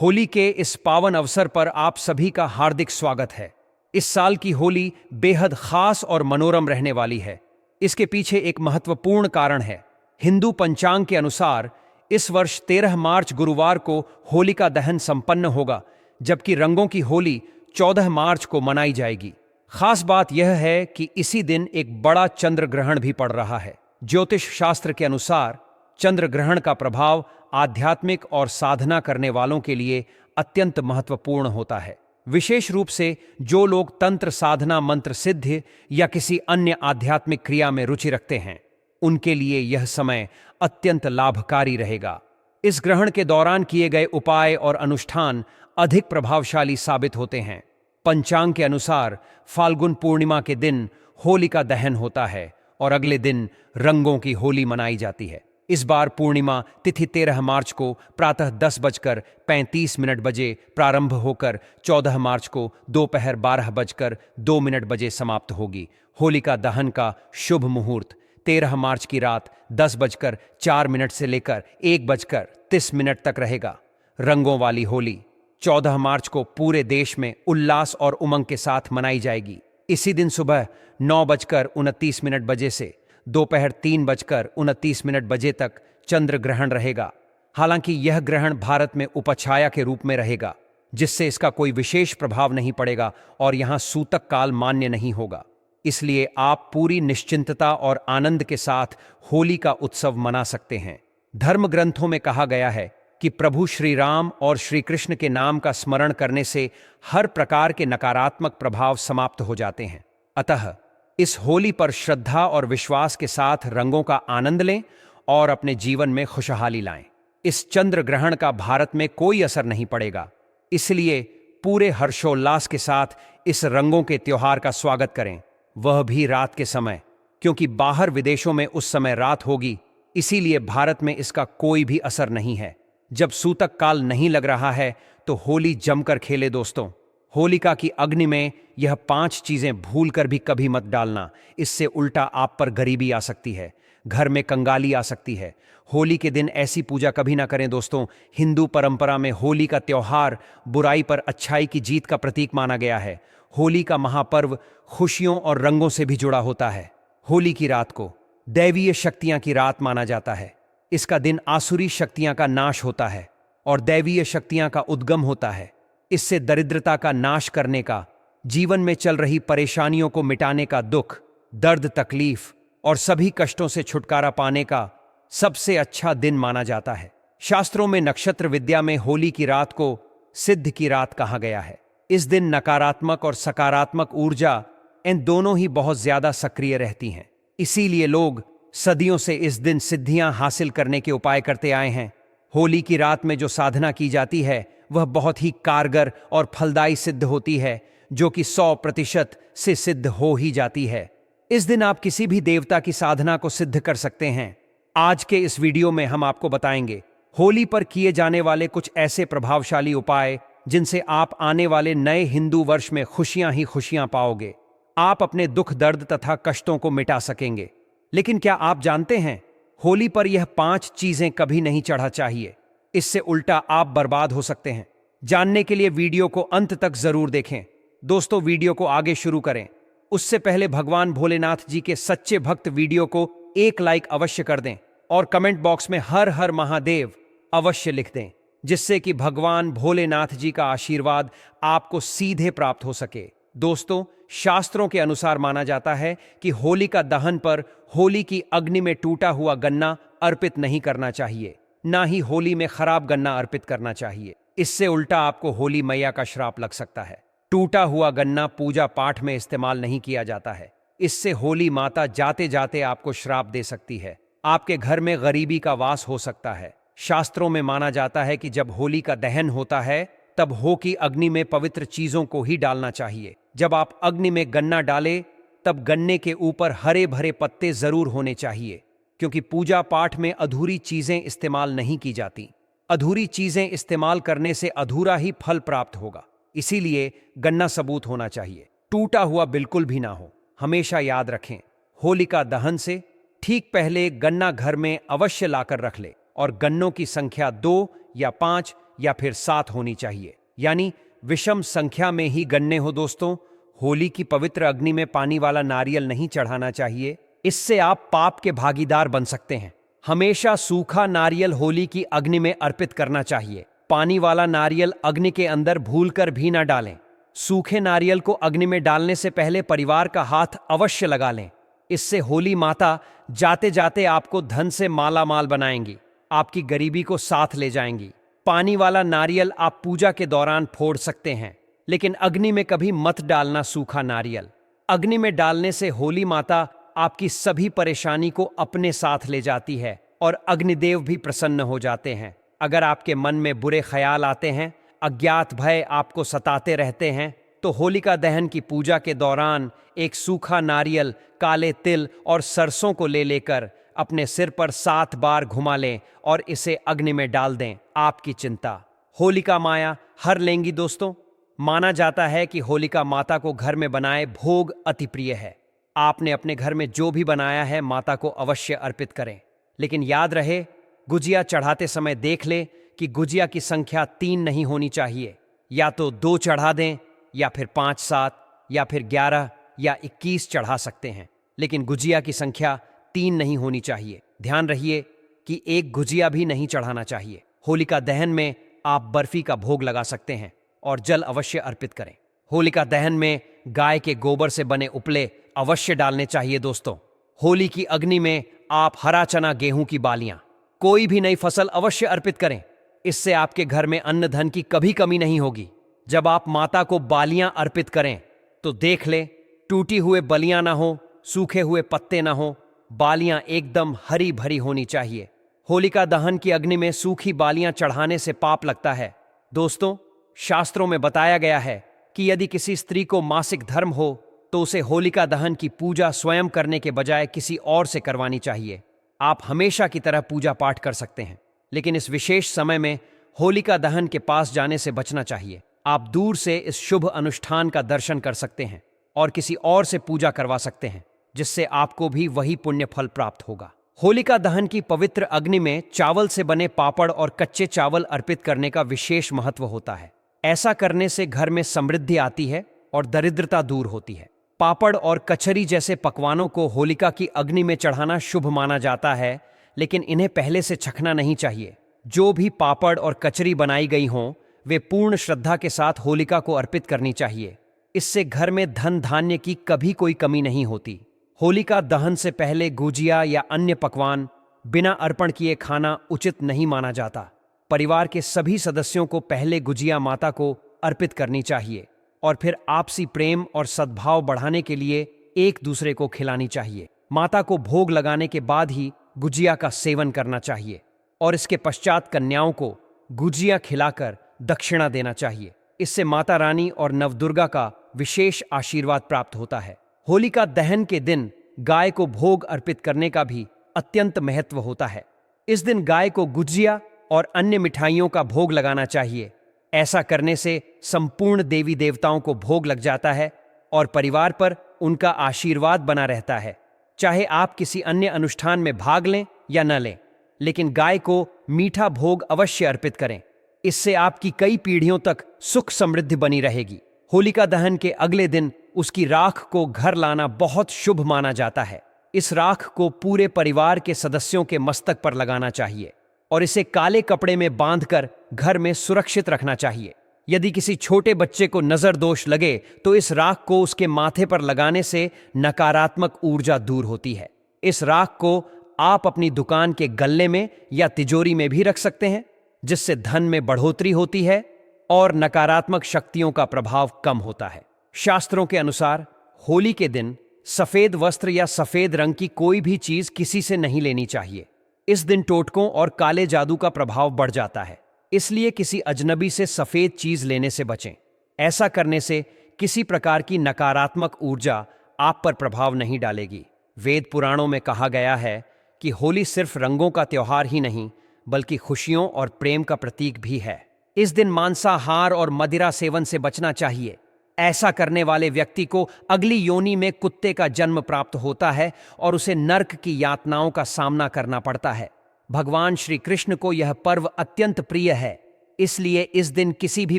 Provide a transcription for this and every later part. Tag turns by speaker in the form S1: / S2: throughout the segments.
S1: होली के इस पावन अवसर पर आप सभी का हार्दिक स्वागत है। इस साल की होली बेहद खास और मनोरम रहने वाली है। इसके पीछे एक महत्वपूर्ण कारण है। हिंदू पंचांग के अनुसार इस वर्ष 13 मार्च गुरुवार को होलिका दहन संपन्न होगा, जबकि रंगों की होली 14 मार्च को मनाई जाएगी। खास बात यह है कि इसी दिन एक बड़ा चंद्र ग्रहण भी पड़ रहा है। ज्योतिष शास्त्र के अनुसार चंद्र ग्रहण का प्रभाव आध्यात्मिक और साधना करने वालों के लिए अत्यंत महत्वपूर्ण होता है। विशेष रूप से जो लोग तंत्र साधना, मंत्र सिद्धि या किसी अन्य आध्यात्मिक क्रिया में रुचि रखते हैं, उनके लिए यह समय अत्यंत लाभकारी रहेगा। इस ग्रहण के दौरान किए गए उपाय और अनुष्ठान अधिक प्रभावशाली साबित होते हैं। पंचांग के अनुसार फाल्गुन पूर्णिमा के दिन होलिका दहन होता है और अगले दिन रंगों की होली मनाई जाती है। इस बार पूर्णिमा तिथि 13 मार्च को प्रातः 10:35 बजे प्रारंभ होकर 14 मार्च को दोपहर 12:02 बजे समाप्त होगी। होलिका दहन का शुभ मुहूर्त 13 मार्च की रात 10:04 से लेकर 1:30 तक रहेगा। रंगों वाली होली 14 मार्च को पूरे देश में उल्लास और उमंग के साथ मनाई जाएगी। इसी दिन सुबह 9:29 बजे से दोपहर 3:29 बजे तक चंद्र ग्रहण रहेगा। हालांकि यह ग्रहण भारत में उपछाया के रूप में रहेगा, जिससे इसका कोई विशेष प्रभाव नहीं पड़ेगा और यहां सूतक काल मान्य नहीं होगा। इसलिए आप पूरी निश्चिंतता और आनंद के साथ होली का उत्सव मना सकते हैं। धर्म ग्रंथों में कहा गया है कि प्रभु श्री राम और श्री कृष्ण के नाम का स्मरण करने से हर प्रकार के नकारात्मक प्रभाव समाप्त हो जाते हैं। अतः इस होली पर श्रद्धा और विश्वास के साथ रंगों का आनंद लें और अपने जीवन में खुशहाली लाएं। इस चंद्र ग्रहण का भारत में कोई असर नहीं पड़ेगा, इसलिए पूरे हर्षोल्लास के साथ इस रंगों के त्योहार का स्वागत करें, वह भी रात के समय, क्योंकि बाहर विदेशों में उस समय रात होगी, इसीलिए भारत में इसका कोई भी असर नहीं है। जब सूतक काल नहीं लग रहा है तो होली जमकर खेले दोस्तों। होलिका की अग्नि में यह 5 चीजें भूलकर भी कभी मत डालना, इससे उल्टा आप पर गरीबी आ सकती है, घर में कंगाली आ सकती है। होली के दिन ऐसी पूजा कभी ना करें दोस्तों। हिंदू परंपरा में होली का त्योहार बुराई पर अच्छाई की जीत का प्रतीक माना गया है। होली का महापर्व खुशियों और रंगों से भी जुड़ा होता है। होली की रात को दैवीय शक्तियां की रात माना जाता है। इसका दिन आसुरी शक्तियां का नाश होता है और दैवीय शक्तियां का उद्गम होता है। इससे दरिद्रता का नाश करने का, जीवन में चल रही परेशानियों को मिटाने का, दुख, दर्द, तकलीफ और सभी कष्टों से छुटकारा पाने का सबसे अच्छा दिन माना जाता है। शास्त्रों में नक्षत्र विद्या में होली की रात को सिद्ध की रात कहा गया है। इस दिन नकारात्मक और सकारात्मक ऊर्जा इन दोनों ही बहुत ज्यादा सक्रिय रहती हैं। इसीलिए लोग सदियों से इस दिन सिद्धियां हासिल करने के उपाय करते आए हैं। होली की रात में जो साधना की जाती है वह बहुत ही कारगर और फलदायी सिद्ध होती है, जो कि 100% से सिद्ध हो ही जाती है। इस दिन आप किसी भी देवता की साधना को सिद्ध कर सकते हैं। आज के इस वीडियो में हम आपको बताएंगे होली पर किए जाने वाले कुछ ऐसे प्रभावशाली उपाय जिनसे आप आने वाले नए हिंदू वर्ष में खुशियां ही खुशियां पाओगे। आप अपने दुख, दर्द तथा कष्टों को मिटा सकेंगे। लेकिन क्या आप जानते हैं, होली पर यह 5 चीजें कभी नहीं चढ़ा चाहिए, इससे उल्टा आप बर्बाद हो सकते हैं। जानने के लिए वीडियो को अंत तक जरूर देखें। दोस्तों, वीडियो को आगे शुरू करें उससे पहले भगवान भोलेनाथ जी के सच्चे भक्त वीडियो को एक लाइक अवश्य कर दें और कमेंट बॉक्स में हर हर महादेव अवश्य लिख दें, जिससे कि भगवान भोलेनाथ जी का आशीर्वाद आपको सीधे प्राप्त हो सके। दोस्तों, शास्त्रों के अनुसार माना जाता है कि होलिका दहन पर होली की अग्नि में टूटा हुआ गन्ना अर्पित नहीं करना चाहिए, ना ही होली में खराब गन्ना अर्पित करना चाहिए। इससे उल्टा आपको होली मैया का श्राप लग सकता है। टूटा हुआ गन्ना पूजा पाठ में इस्तेमाल नहीं किया जाता है। इससे होली माता जाते जाते आपको श्राप दे सकती है। आपके घर में गरीबी का वास हो सकता है। शास्त्रों में माना जाता है कि जब होली का दहन होता है तब हो की अग्नि में पवित्र चीजों को ही डालना चाहिए। जब आप अग्नि में गन्ना डालें तब गन्ने के ऊपर हरे भरे पत्ते जरूर होने चाहिए, क्योंकि पूजा पाठ में अधूरी चीजें इस्तेमाल नहीं की जाती। अधूरी चीजें इस्तेमाल करने से अधूरा ही फल प्राप्त होगा। इसीलिए गन्ना सबूत होना चाहिए, टूटा हुआ बिल्कुल भी ना हो। हमेशा याद रखें, होलिका दहन से ठीक पहले गन्ना घर में अवश्य लाकर रख ले और गन्नों की संख्या 2 या 5 या फिर 7 होनी चाहिए, यानी विषम संख्या में ही गणने हो दोस्तों। होली की पवित्र अग्नि में पानी वाला नारियल नहीं चढ़ाना चाहिए, इससे आप पाप के भागीदार बन सकते हैं। हमेशा सूखा नारियल होली की अग्नि में अर्पित करना चाहिए। पानी वाला नारियल अग्नि के अंदर भूलकर भी न डालें। सूखे नारियल को अग्नि में डालने से पहले परिवार का हाथ अवश्य लगा लें। इससे होली माता जाते जाते आपको धन से माला माल बनाएंगी, आपकी गरीबी को साथ ले जाएंगी। पानी वाला नारियल आप पूजा के दौरान फोड़ सकते हैं, लेकिन अग्नि में कभी मत डालना सूखा नारियल। अग्नि में डालने से होली माता आपकी सभी परेशानी को अपने साथ ले जाती है और अग्निदेव भी प्रसन्न हो जाते हैं। अगर आपके मन में बुरे ख्याल आते हैं, अज्ञात भय आपको सताते रहते हैं, तो होलिका दहन की पूजा के दौरान एक सूखा नारियल, काले तिल और सरसों को ले लेकर अपने सिर पर 7 बार घुमा लें और इसे अग्नि में डाल दें। आपकी चिंता होलिका माया हर लेंगी दोस्तों। माना जाता है कि होलिका माता को घर में बनाए भोग अति प्रिय है। आपने अपने घर में जो भी बनाया है माता को अवश्य अर्पित करें, लेकिन याद रहे, गुजिया चढ़ाते समय देख ले कि गुजिया की संख्या 3 नहीं होनी चाहिए। या तो 2 चढ़ा दें, या फिर 5, 7 या फिर 11 या 21 चढ़ा सकते हैं, लेकिन गुजिया की संख्या 3 नहीं होनी चाहिए। ध्यान रहिए कि एक गुजिया भी नहीं चढ़ाना चाहिए। होलिका दहन में आप बर्फी का भोग लगा सकते हैं और जल अवश्य अर्पित करें। होलिका दहन में गाय के गोबर से बने उपले अवश्य डालने चाहिए दोस्तों। होली की अग्नि में आप हरा चना, गेहूं की बालियां, कोई भी नई फसल अवश्य अर्पित करें। इससे आपके घर में अन्न धन की कभी कमी नहीं होगी। जब आप माता को बालियां अर्पित करें तो देख लें, टूटी हुए बलियां ना हो, सूखे हुए पत्ते ना हो, बालियां एकदम हरी भरी होनी चाहिए। होलिका दहन की अग्नि में सूखी बालियां चढ़ाने से पाप लगता है दोस्तों। शास्त्रों में बताया गया है कि यदि किसी स्त्री को मासिक धर्म हो तो उसे होलिका दहन की पूजा स्वयं करने के बजाय किसी और से करवानी चाहिए। आप हमेशा की तरह पूजा पाठ कर सकते हैं, लेकिन इस विशेष समय में होलिका दहन के पास जाने से बचना चाहिए। आप दूर से इस शुभ अनुष्ठान का दर्शन कर सकते हैं और किसी और से पूजा करवा सकते हैं, जिससे आपको भी वही पुण्य फल प्राप्त होगा। होलिका दहन की पवित्र अग्नि में चावल से बने पापड़ और कच्चे चावल अर्पित करने का विशेष महत्व होता है। ऐसा करने से घर में समृद्धि आती है और दरिद्रता दूर होती है। पापड़ और कचरी जैसे पकवानों को होलिका की अग्नि में चढ़ाना शुभ माना जाता है, लेकिन इन्हें पहले से चखना नहीं चाहिए। जो भी पापड़ और कचरी बनाई गई हों, वे पूर्ण श्रद्धा के साथ होलिका को अर्पित करनी चाहिए। इससे घर में धन धान्य की कभी कोई कमी नहीं होती। होलिका दहन से पहले गुजिया या अन्य पकवान बिना अर्पण किए खाना उचित नहीं माना जाता। परिवार के सभी सदस्यों को पहले गुजिया माता को अर्पित करनी चाहिए और फिर आपसी प्रेम और सद्भाव बढ़ाने के लिए एक दूसरे को खिलानी चाहिए। माता को भोग लगाने के बाद ही गुजिया का सेवन करना चाहिए और इसके पश्चात कन्याओं को गुजिया खिलाकर दक्षिणा देना चाहिए। इससे माता रानी और नवदुर्गा का विशेष आशीर्वाद प्राप्त होता है। होलिका दहन के दिन गाय को भोग अर्पित करने का भी अत्यंत महत्व होता है। इस दिन गाय को गुजिया और अन्य मिठाइयों का भोग लगाना चाहिए। ऐसा करने से संपूर्ण देवी देवताओं को भोग लग जाता है और परिवार पर उनका आशीर्वाद बना रहता है। चाहे आप किसी अन्य अनुष्ठान में भाग लें या न लें, लेकिन गाय को मीठा भोग अवश्य अर्पित करें। इससे आपकी कई पीढ़ियों तक सुख समृद्धि बनी रहेगी। होलिका दहन के अगले दिन उसकी राख को घर लाना बहुत शुभ माना जाता है। इस राख को पूरे परिवार के सदस्यों के मस्तक पर लगाना चाहिए और इसे काले कपड़े में बांधकर घर में सुरक्षित रखना चाहिए। यदि किसी छोटे बच्चे को नजर दोष लगे तो इस राख को उसके माथे पर लगाने से नकारात्मक ऊर्जा दूर होती है। इस राख को आप अपनी दुकान के गल्ले में या तिजोरी में भी रख सकते हैं, जिससे धन में बढ़ोतरी होती है और नकारात्मक शक्तियों का प्रभाव कम होता है। शास्त्रों के अनुसार होली के दिन सफेद वस्त्र या सफेद रंग की कोई भी चीज किसी से नहीं लेनी चाहिए। इस दिन टोटकों और काले जादू का प्रभाव बढ़ जाता है, इसलिए किसी अजनबी से सफेद चीज लेने से बचें। ऐसा करने से किसी प्रकार की नकारात्मक ऊर्जा आप पर प्रभाव नहीं डालेगी। वेद पुराणों में कहा गया है कि होली सिर्फ रंगों का त्योहार ही नहीं, बल्कि खुशियों और प्रेम का प्रतीक भी है। इस दिन मांसाहार और मदिरा सेवन से बचना चाहिए। ऐसा करने वाले व्यक्ति को अगली योनि में कुत्ते का जन्म प्राप्त होता है और उसे नर्क की यातनाओं का सामना करना पड़ता है। भगवान श्री कृष्ण को यह पर्व अत्यंत प्रिय है, इसलिए इस दिन किसी भी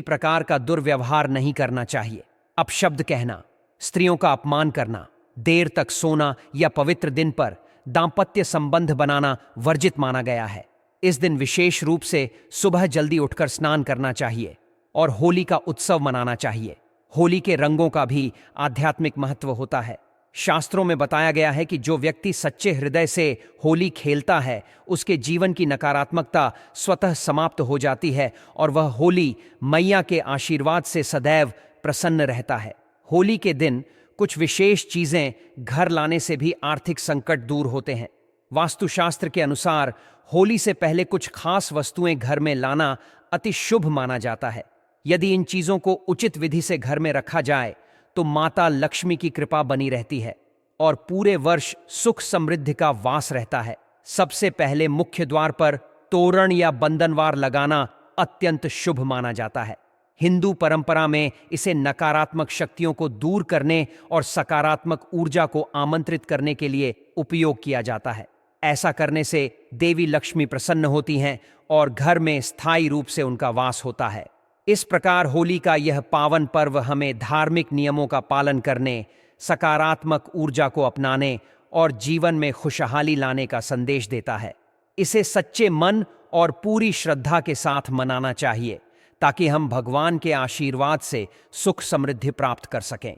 S1: प्रकार का दुर्व्यवहार नहीं करना चाहिए। अपशब्द कहना, स्त्रियों का अपमान करना, देर तक सोना या पवित्र दिन पर दाम्पत्य संबंध बनाना वर्जित माना गया है। इस दिन विशेष रूप से सुबह जल्दी उठकर स्नान करना चाहिए और होली का उत्सव मनाना चाहिए। होली के रंगों का भी आध्यात्मिक महत्व होता है। शास्त्रों में बताया गया है कि जो व्यक्ति सच्चे हृदय से होली खेलता है, उसके जीवन की नकारात्मकता स्वतः समाप्त हो जाती है और वह होली मैया के आशीर्वाद से सदैव प्रसन्न रहता है। होली के दिन कुछ विशेष चीजें घर लाने से भी आर्थिक संकट दूर होते हैं। वास्तुशास्त्र के अनुसार होली से पहले कुछ खास वस्तुएं घर में लाना अति शुभ माना जाता है। यदि इन चीजों को उचित विधि से घर में रखा जाए तो माता लक्ष्मी की कृपा बनी रहती है और पूरे वर्ष सुख समृद्धि का वास रहता है। सबसे पहले मुख्य द्वार पर तोरण या बंधनवार लगाना अत्यंत शुभ माना जाता है। हिंदू परंपरा में इसे नकारात्मक शक्तियों को दूर करने और सकारात्मक ऊर्जा को आमंत्रित करने के लिए उपयोग किया जाता है। ऐसा करने से देवी लक्ष्मी प्रसन्न होती हैं और घर में स्थायी रूप से उनका वास होता है। इस प्रकार होली का यह पावन पर्व हमें धार्मिक नियमों का पालन करने, सकारात्मक ऊर्जा को अपनाने और जीवन में खुशहाली लाने का संदेश देता है। इसे सच्चे मन और पूरी श्रद्धा के साथ मनाना चाहिए ताकि हम भगवान के आशीर्वाद से सुख समृद्धि प्राप्त कर सकें।